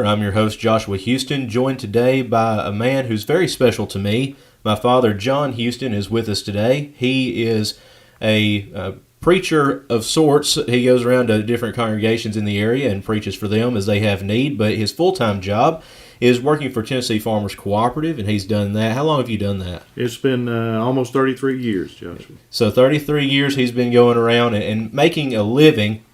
I'm your host, Joshua Houston, joined today by a man who's very special to me. My father, John Houston, is with us today. He is a preacher of sorts. He goes around to different congregations in the area and preaches for them as they have need, but his full-time job is working for Tennessee Farmers Cooperative, and he's done that. How long have you done that? It's been almost 33 years, Joshua. So 33 years he's been going around and making a living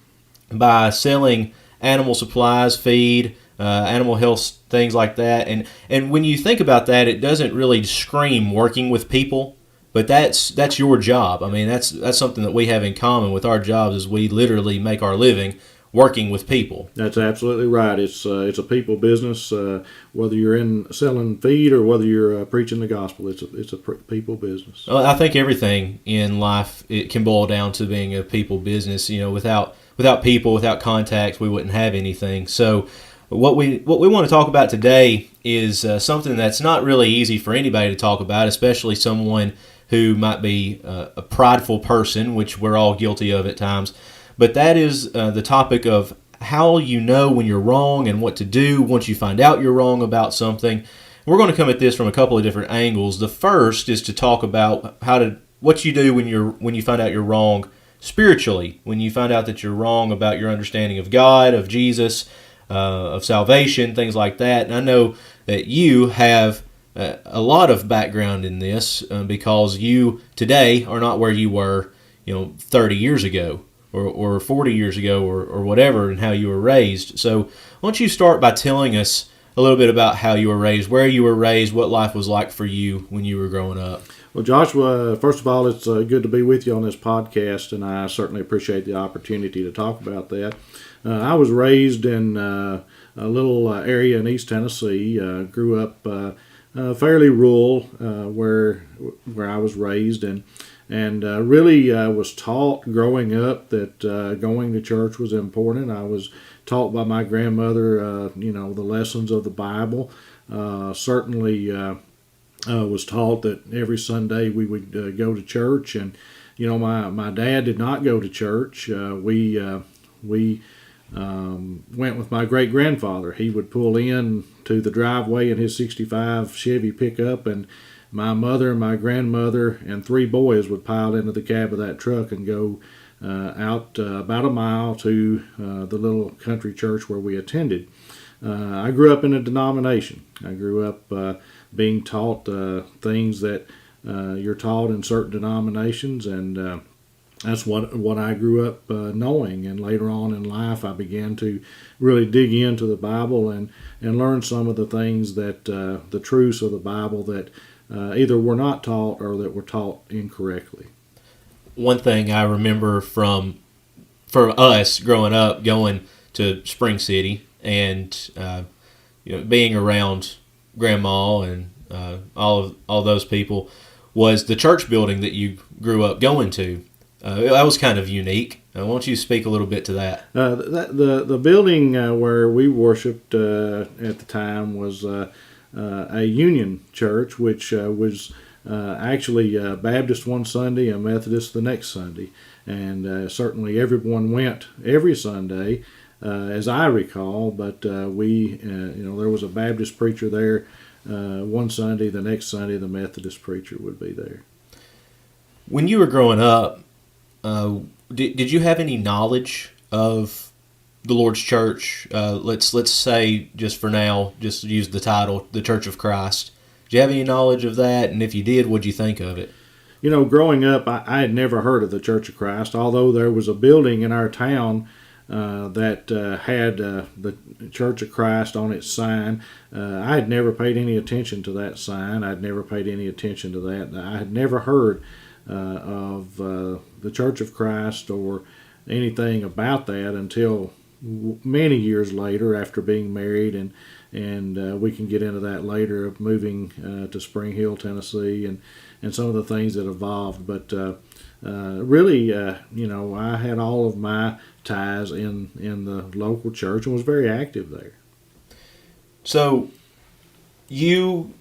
by selling animal supplies, feed, animal health, things like that. And when you think about that, it doesn't really scream working with people, but that's your job. I mean, that's something that we have in common with our jobs is we literally make our living working with people. That's absolutely right. It's a people business. Whether you're in selling feed or whether you're preaching the gospel, it's a people business. Well, I think everything in life it can boil down to being a people business. You know, without people, without contacts, we wouldn't have anything. So what we want to talk about today is something that's not really easy for anybody to talk about, especially someone who might be a prideful person, which we're all guilty of at times. But that is the topic of how you know when you're wrong and what to do once you find out you're wrong about something. We're going to come at this from a couple of different angles. The first is to talk about what you do when you find out you're wrong spiritually, when you find out that you're wrong about your understanding of God, of Jesus, of salvation, things like that. And I know that you have a lot of background in this because you today are not where you were, 30 years ago. Or 40 years ago or whatever, and how you were raised. So why don't you start by telling us a little bit about how you were raised, where you were raised, what life was like for you when you were growing up. Well, Joshua, first of all, it's good to be with you on this podcast, and I certainly appreciate the opportunity to talk about that. I was raised in a little area in East Tennessee, grew up fairly rural where I was raised, and really was taught growing up that going to church was important. I was taught by my grandmother, the lessons of the Bible. Certainly was taught that every Sunday we would go to church. And, my dad did not go to church. We went with my great-grandfather. He would pull in to the driveway in his 65 Chevy pickup, and my mother and my grandmother and three boys would pile into the cab of that truck and go out about a mile to the little country church where we attended. I grew up in a denomination. I grew up being taught things that you're taught in certain denominations, and that's what I grew up knowing. And later on in life, I began to really dig into the Bible and learn some of the things that the truths of the Bible that either were not taught or that were taught incorrectly. One thing I remember for us growing up, going to Spring City and being around Grandma and all those people, was the church building that you grew up going to. That was kind of unique. Why don't you speak a little bit to that? The building where we worshipped at the time was a Union church, which was actually Baptist one Sunday and Methodist the next Sunday. And certainly everyone went every Sunday, as I recall, but there was a Baptist preacher there one Sunday, the next Sunday the Methodist preacher would be there. When you were growing up, did you have any knowledge of the Lord's Church? Let's say, just for now, just use the title, the Church of Christ. Did you have any knowledge of that? And if you did, what'd you think of it? Growing up, I had never heard of the Church of Christ, although there was a building in our town that had the Church of Christ on its sign. I had never paid any attention to that sign. I'd never paid any attention to that. I had never heard of the Church of Christ or anything about that until many years later, after being married, and we can get into that later, of moving to Spring Hill, Tennessee, and some of the things that evolved. But really, I had all of my ties in the local church and was very active there. So you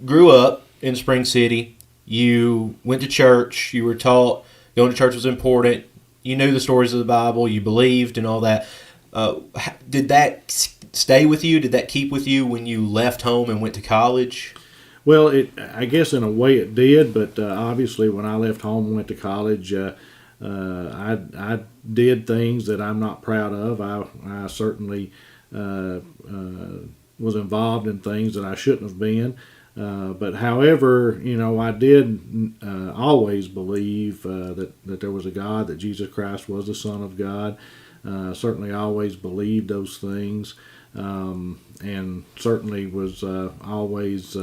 grew up in Spring City. You went to church. You were taught going to church was important. You knew the stories of the Bible. You believed and all that. Did that stay with you? Did that keep with you when you left home and went to college? Well, I guess in a way it did, but obviously when I left home and went to college, I did things that I'm not proud of. I certainly was involved in things that I shouldn't have been. But however, I did always believe that there was a God, that Jesus Christ was the Son of God. Certainly always believed those things, and certainly was always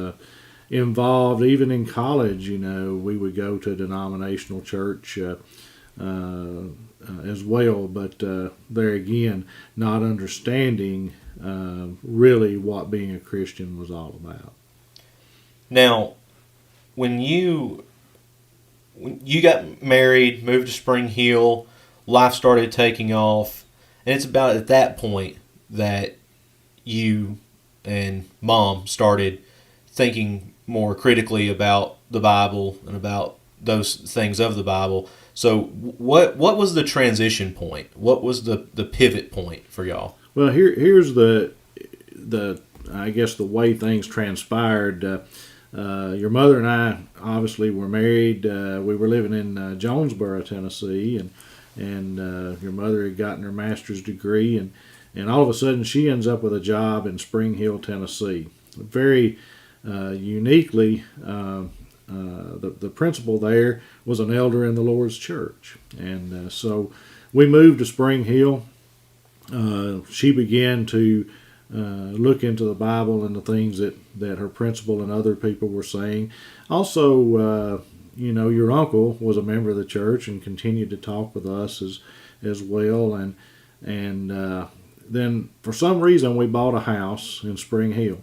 involved. Even in college, we would go to a denominational church as well, but there again, not understanding really what being a Christian was all about. Now, when you got married, moved to Spring Hill, life started taking off, and it's about at that point that you and Mom started thinking more critically about the Bible and about those things of the Bible. So what was the transition point? What was the pivot point for y'all? Well, here's the I guess the way things transpired. Your mother and I obviously were married. We were living in Jonesboro, Tennessee, and your mother had gotten her master's degree, and all of a sudden she ends up with a job in Spring Hill, Tennessee. Very uniquely, the principal there was an elder in the Lord's church, and so we moved to Spring Hill. She began to look into the Bible and the things that her principal and other people were saying. Also, your uncle was a member of the church and continued to talk with us as well. And then for some reason we bought a house in Spring Hill.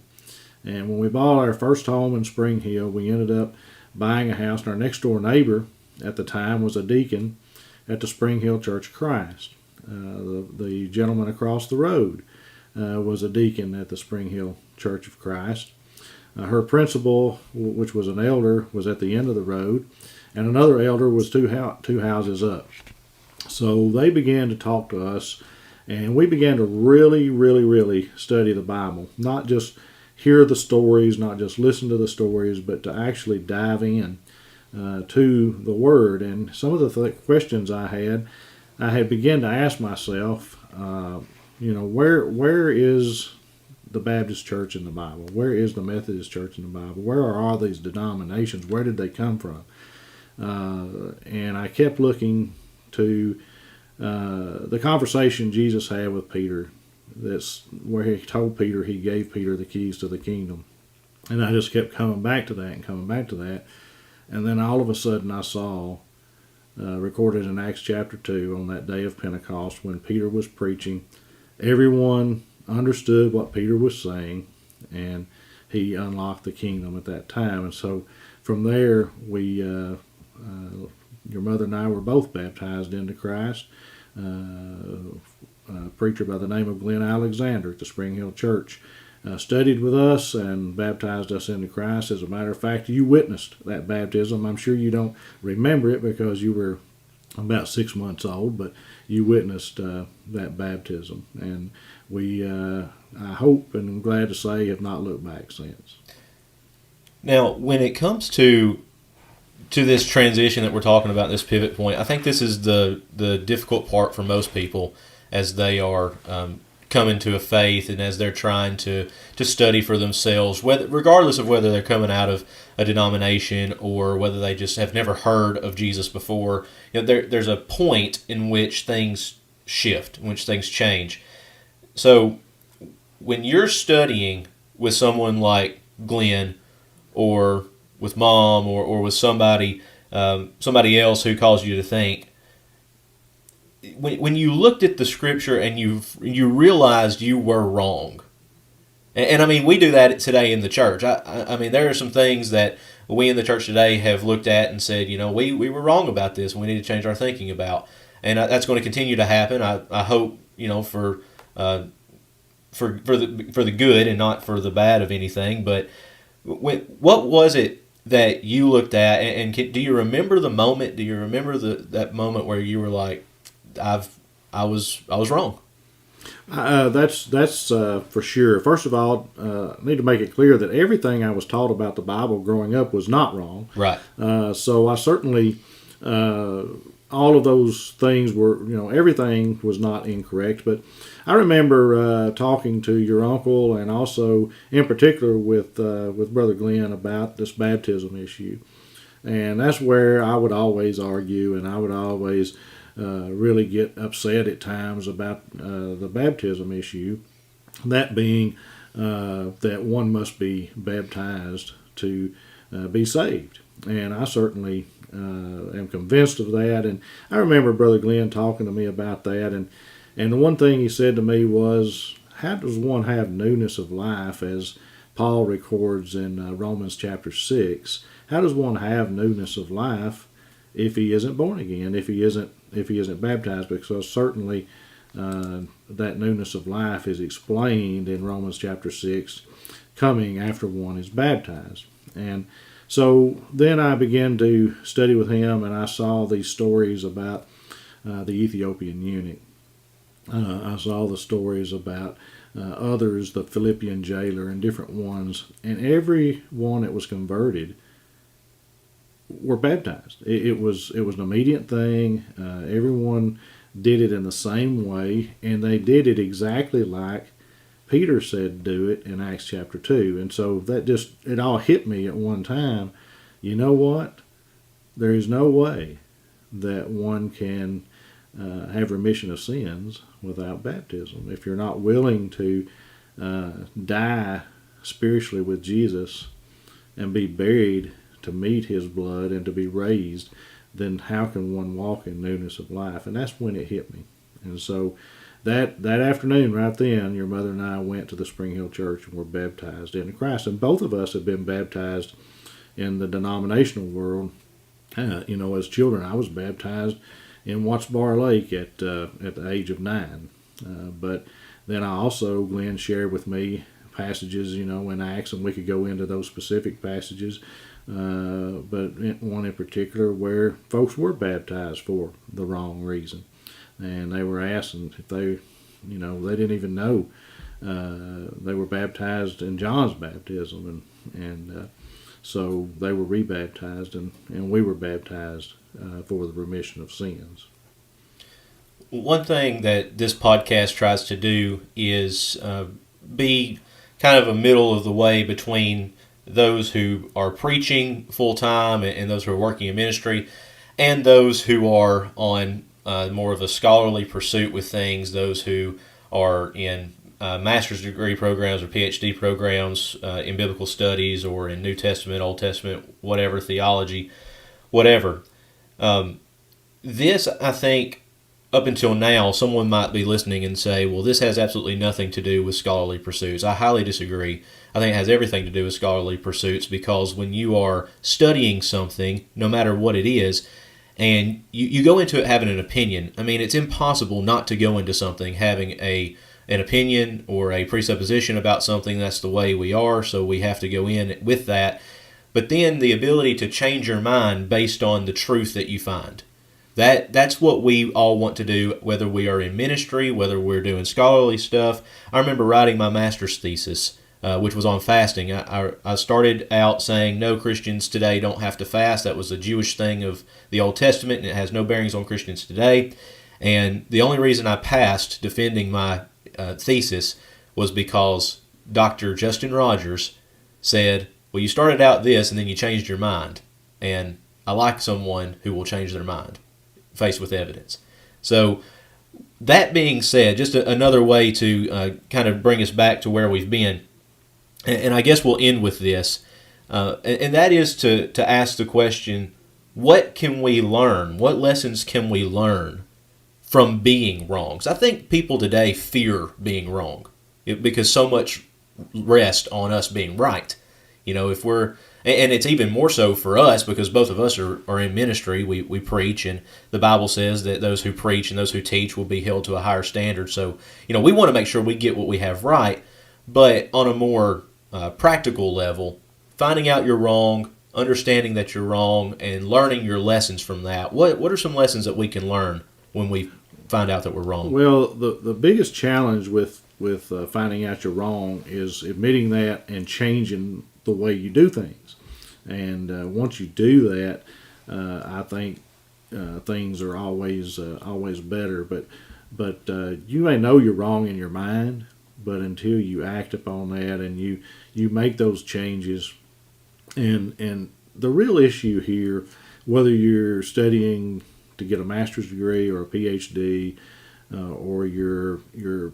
And when we bought our first home in Spring Hill, we ended up buying a house. And our next door neighbor at the time was a deacon at the Spring Hill Church of Christ. The gentleman across the road was a deacon at the Spring Hill Church of Christ. Her principal, which was an elder, was at the end of the road, and another elder was two houses up. So they began to talk to us, and we began to really, really, really study the Bible. Not just hear the stories, not just listen to the stories, but to actually dive in to the Word. And some of the questions I had begun to ask myself, where is the Baptist church in the Bible? Where is the Methodist church in the Bible? Where are all these denominations? Where did they come from? And I kept looking to the conversation Jesus had with Peter. That's where he told Peter, he gave Peter the keys to the kingdom. And I just kept coming back to that and coming back to that. And then all of a sudden I saw, recorded in Acts chapter 2, on that day of Pentecost when Peter was preaching, everyone understood what Peter was saying, and he unlocked the kingdom at that time. And so from there, your mother and I were both baptized into Christ. A preacher by the name of Glenn Alexander at the Spring Hill Church studied with us and baptized us into Christ. As a matter of fact, you witnessed that baptism. I'm sure you don't remember it because you were about 6 months old, but you witnessed that baptism. And we, I hope and I'm glad to say, have not looked back since. Now, when it comes to this transition that we're talking about, this pivot point, I think this is the difficult part for most people as they are coming to a faith and as they're trying to study for themselves, regardless of whether they're coming out of a denomination or whether they just have never heard of Jesus before. There's a point in which things shift, in which things change. So when you're studying with someone like Glenn, or with Mom, or with somebody else who caused you to think, when you looked at the Scripture and you realized you were wrong, and I mean, we do that today in the church. I mean, there are some things that we in the church today have looked at and said, we were wrong about this, and we need to change our thinking about, and that's going to continue to happen. I hope for the good and not for the bad of anything. But what was it that you looked at, and do you remember the moment? Do you remember that moment where you were like, I was wrong? That's for sure. First of all, I need to make it clear that everything I was taught about the Bible growing up was not wrong. Right. So I certainly, all of those things were, everything was not incorrect. But I remember talking to your uncle, and also in particular with Brother Glenn about this baptism issue, and that's where I would always argue, and I would always really get upset at times about the baptism issue, that being that one must be baptized to be saved. And I certainly am convinced of that. And I remember Brother Glenn talking to me about that. And the one thing he said to me was, how does one have newness of life, as Paul records in Romans chapter 6? How does one have newness of life if he isn't born again, if he isn't baptized? Because certainly that newness of life is explained in Romans chapter 6, coming after one is baptized. And so then I began to study with him, and I saw these stories about the Ethiopian eunuch. I saw the stories about others, the Philippian jailer, and different ones, and every one that was converted were baptized. It was an immediate thing. Everyone did it in the same way, and they did it exactly like Peter said do it in Acts chapter 2. And so it all hit me at one time. You know what? There is no way that one can have remission of sins without baptism. If you're not willing to die spiritually with Jesus and be buried to meet his blood and to be raised, then how can one walk in newness of life? And that's when it hit me. And so that afternoon right then, your mother and I went to the Spring Hill Church and were baptized into Christ. And both of us had been baptized in the denominational world. As children, I was baptized in Watts Bar Lake at the age of 9. But then I also, Glenn shared with me passages, in Acts, and we could go into those specific passages. But one in particular where folks were baptized for the wrong reason, and they were asking if they didn't even know they were baptized in John's baptism, and so they were rebaptized, and we were baptized for the remission of sins. One thing that this podcast tries to do is be kind of a middle of the way between those who are preaching full-time and those who are working in ministry, and those who are on more of a scholarly pursuit with things, those who are in master's degree programs or PhD programs in biblical studies or in New Testament, Old Testament, whatever, theology, whatever. This, I think, up until now, someone might be listening and say, well, this has absolutely nothing to do with scholarly pursuits. I highly disagree. I think it has everything to do with scholarly pursuits, because when you are studying something, no matter what it is, and you go into it having an opinion, I mean, it's impossible not to go into something having an opinion or a presupposition about something. That's the way we are, so we have to go in with that. But then the ability to change your mind based on the truth that you find. That's what we all want to do, whether we are in ministry, whether we're doing scholarly stuff. I remember writing my master's thesis, which was on fasting. I started out saying, no, Christians today don't have to fast. That was a Jewish thing of the Old Testament, and it has no bearings on Christians today. And the only reason I passed defending my thesis was because Dr. Justin Rogers said, well, you started out this and then you changed your mind. And I like someone who will change their mind faced with evidence. So that being said, just another way to kind of bring us back to where we've been, and I guess we'll end with this, and that is to ask the question, what can we learn? What lessons can we learn from being wrong? So I think people today fear being wrong because so much rests on us being right. If we're, and it's even more so for us because both of us are in ministry. We preach, and the Bible says that those who preach and those who teach will be held to a higher standard. So, we want to make sure we get what we have right, but on a more practical level, finding out you're wrong, understanding that you're wrong, and learning your lessons from that. What are some lessons that we can learn when we find out that we're wrong? Well, the biggest challenge with finding out you're wrong is admitting that and changing the way you do things. And once you do that, I think things are always better. But you may know you're wrong in your mind, but until you act upon that and you make those changes, and the real issue here, whether you're studying to get a master's degree or a PhD, or you're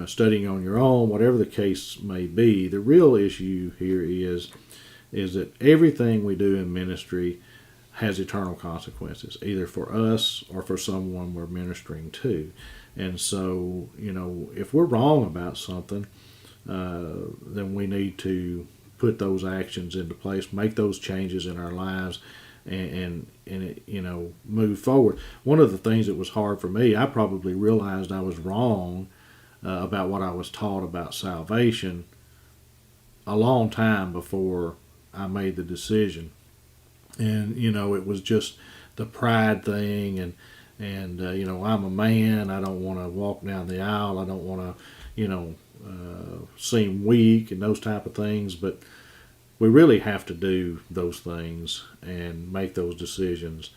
studying on your own, whatever the case may be, the real issue here is that everything we do in ministry has eternal consequences, either for us or for someone we're ministering to. And so, if we're wrong about something, then we need to put those actions into place, make those changes in our lives, and move forward. One of the things that was hard for me, I probably realized I was wrong about what I was taught about salvation a long time before I made the decision. And it was just the pride thing, and I'm a man, I don't want to walk down the aisle, I don't want to seem weak and those type of things. But we really have to do those things and make those decisions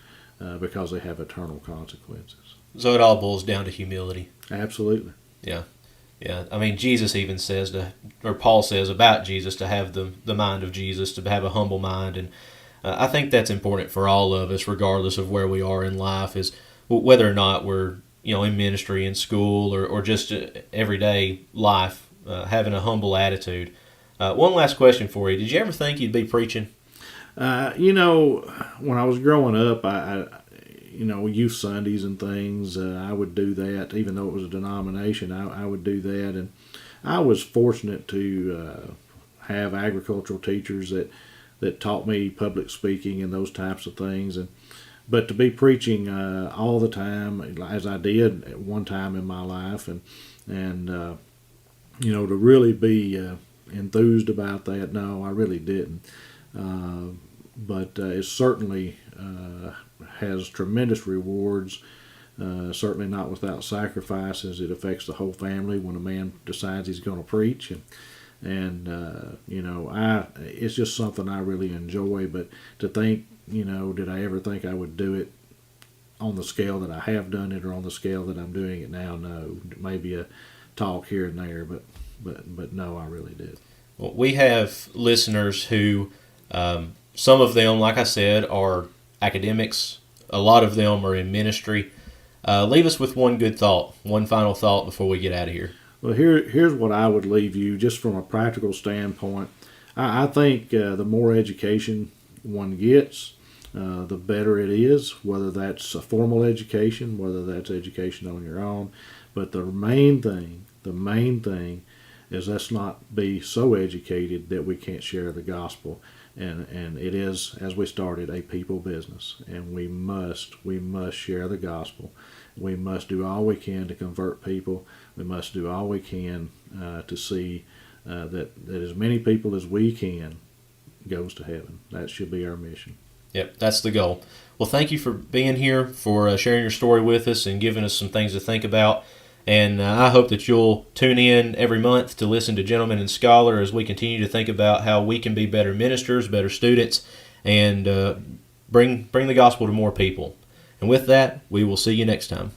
because they have eternal consequences. So it all boils down to humility. Absolutely. Yeah. Yeah. I mean, Jesus even says or Paul says about Jesus, to have the mind of Jesus, to have a humble mind. And I think that's important for all of us, regardless of where we are in life, is whether or not we're, in ministry, in school, or just everyday life, having a humble attitude. One last question for you. Did you ever think you'd be preaching? When I was growing up, I youth Sundays and things, I would do that. Even though it was a denomination, I would do that. And I was fortunate to have agricultural teachers that taught me public speaking and those types of things. But to be preaching all the time, as I did at one time in my life, and to really be enthused about that, no, I really didn't. But it certainly has tremendous rewards, certainly not without sacrifices. It affects the whole family when a man decides he's going to preach. It's just something I really enjoy. But to think, did I ever think I would do it on the scale that I have done it, or on the scale that I'm doing it now? No. Maybe a talk here and there, but no, I really did. Well, we have listeners who, some of them, like I said, are academics. A lot of them are in ministry. Leave us with one final thought before we get out of here. Well, here's what I would leave you, just from a practical standpoint. I think the more education one gets, the better it is, whether that's a formal education, whether that's education on your own. But the main thing is, let's not be so educated that we can't share the gospel. And it is, as we started, a people business, and we must share the gospel. We must do all we can to convert people. We must do all we can to see that as many people as we can goes to heaven. That should be our mission. Yep, that's the goal. Well, thank you for being here, for sharing your story with us and giving us some things to think about. And I hope that you'll tune in every month to listen to Gentleman and Scholar as we continue to think about how we can be better ministers, better students, and bring the gospel to more people. And with that, we will see you next time.